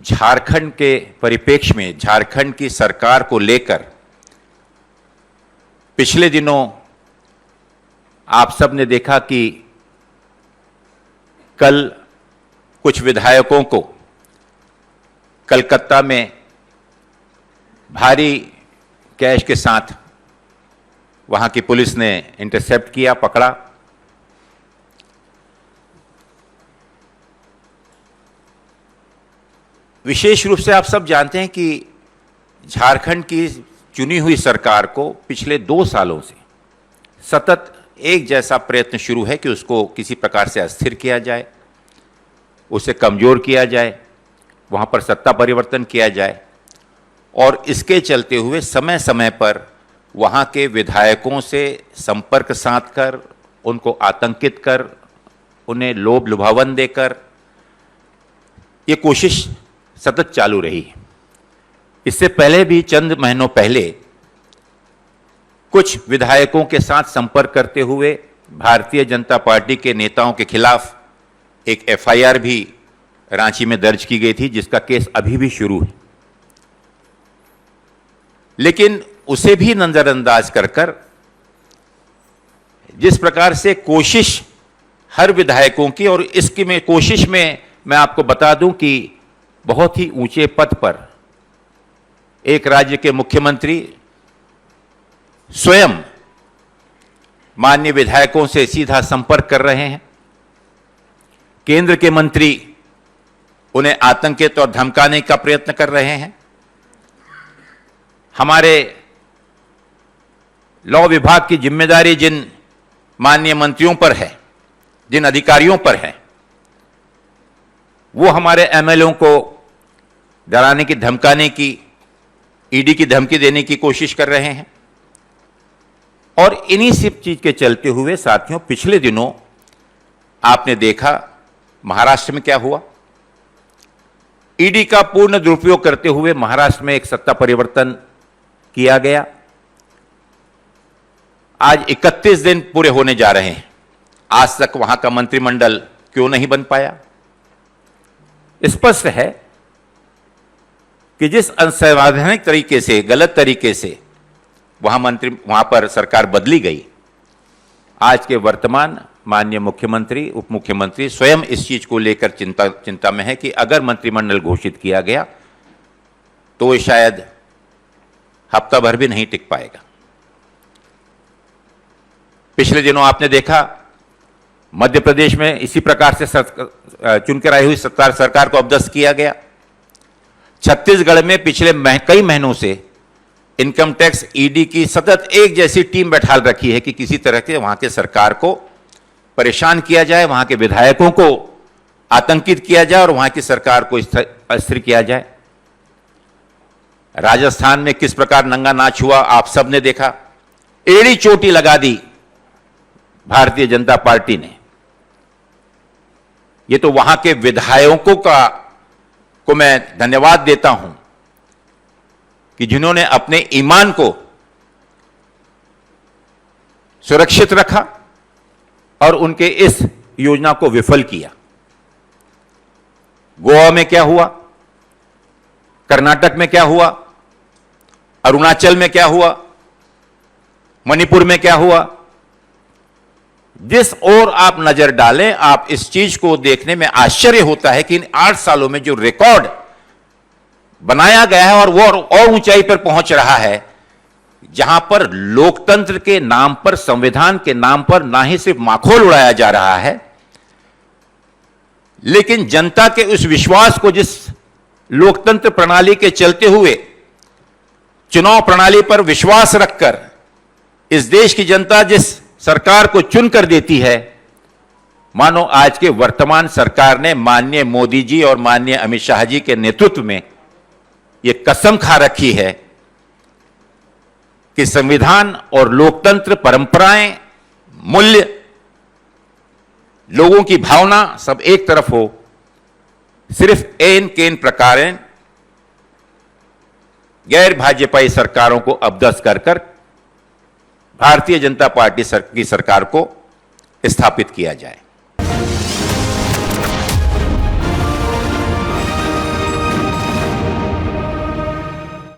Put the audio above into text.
झारखंड के परिप्रेक्ष्य में झारखंड की सरकार को लेकर पिछले दिनों आप सब ने देखा कि कल कुछ विधायकों को कलकत्ता में भारी कैश के साथ वहां की पुलिस ने इंटरसेप्ट किया, पकड़ा। विशेष रूप से आप सब जानते हैं कि झारखंड की चुनी हुई सरकार को पिछले 2 सालों से सतत एक जैसा प्रयत्न शुरू है कि उसको किसी प्रकार से अस्थिर किया जाए, उसे कमजोर किया जाए, वहां पर सत्ता परिवर्तन किया जाए। और इसके चलते हुए समय समय पर वहां के विधायकों से संपर्क साध कर, उनको आतंकित कर, उन्हें लोभ लुभावन देकर ये कोशिश सतत चालू रही है। इससे पहले भी चंद महीनों पहले कुछ विधायकों के साथ संपर्क करते हुए भारतीय जनता पार्टी के नेताओं के खिलाफ एक एफआईआर भी रांची में दर्ज की गई थी, जिसका केस अभी भी शुरू है। लेकिन उसे भी नजरअंदाज कर जिस प्रकार से कोशिश हर विधायकों की, और इसकी में कोशिश में मैं आपको बता दूं कि बहुत ही ऊंचे पद पर एक राज्य के मुख्यमंत्री स्वयं माननीय विधायकों से सीधा संपर्क कर रहे हैं। केंद्र के मंत्री उन्हें आतंकित और धमकाने का प्रयत्न कर रहे हैं। हमारे लॉ विभाग की जिम्मेदारी जिन माननीय मंत्रियों पर है, जिन अधिकारियों पर है, वो हमारे एमएलओ को डराने की, धमकाने की, ईडी की धमकी देने की कोशिश कर रहे हैं। और इन्हीं सब चीज के चलते हुए साथियों, पिछले दिनों आपने देखा महाराष्ट्र में क्या हुआ। ईडी का पूर्ण दुरुपयोग करते हुए महाराष्ट्र में एक सत्ता परिवर्तन किया गया। आज 31 दिन पूरे होने जा रहे हैं, आज तक वहां का मंत्रिमंडल क्यों नहीं बन पाया। स्पष्ट है कि जिस असंवैधानिक तरीके से, गलत तरीके से वहां पर सरकार बदली गई, आज के वर्तमान माननीय मुख्यमंत्री, उप मुख्यमंत्री स्वयं इस चीज को लेकर चिंता में है कि अगर मंत्रिमंडल घोषित किया गया तो ये शायद हफ्ता भर भी नहीं टिक पाएगा। पिछले दिनों आपने देखा मध्य प्रदेश में इसी प्रकार से चुनकर आई हुई सरकार को अपदस्थ किया गया। छत्तीसगढ़ में पिछले कई महीनों से इनकम टैक्स, ईडी की सतत एक जैसी टीम बैठाल रखी है कि किसी तरह के वहां के सरकार को परेशान किया जाए, वहां के विधायकों को आतंकित किया जाए और वहां की सरकार को अस्थिर किया जाए। राजस्थान में किस प्रकार नंगा नाच हुआ आप सब ने देखा। एड़ी चोटी लगा दी भारतीय जनता पार्टी ने। ये तो वहां के विधायकों को मैं धन्यवाद देता हूं कि जिन्होंने अपने ईमान को सुरक्षित रखा और उनके इस योजना को विफल किया। गोवा में क्या हुआ, कर्नाटक में क्या हुआ, अरुणाचल में क्या हुआ, मणिपुर में क्या हुआ, जिस ओर आप नजर डालें आप इस चीज को देखने में आश्चर्य होता है कि इन 8 सालों में जो रिकॉर्ड बनाया गया है और वो और ऊंचाई पर पहुंच रहा है, जहां पर लोकतंत्र के नाम पर, संविधान के नाम पर ना ही सिर्फ माखौल उड़ाया जा रहा है, लेकिन जनता के उस विश्वास को, जिस लोकतंत्र प्रणाली के चलते हुए चुनाव प्रणाली पर विश्वास रखकर इस देश की जनता जिस सरकार को चुनकर देती है, मानो आज के वर्तमान सरकार ने माननीय मोदी जी और माननीय अमित शाह जी के नेतृत्व में यह कसम खा रखी है कि संविधान और लोकतंत्र, परंपराएं, मूल्य, लोगों की भावना सब एक तरफ हो, सिर्फ एन केन प्रकारें गैर भाजपाई सरकारों को अपदस्थ कर भारतीय जनता पार्टी की सरकार को स्थापित किया जाए।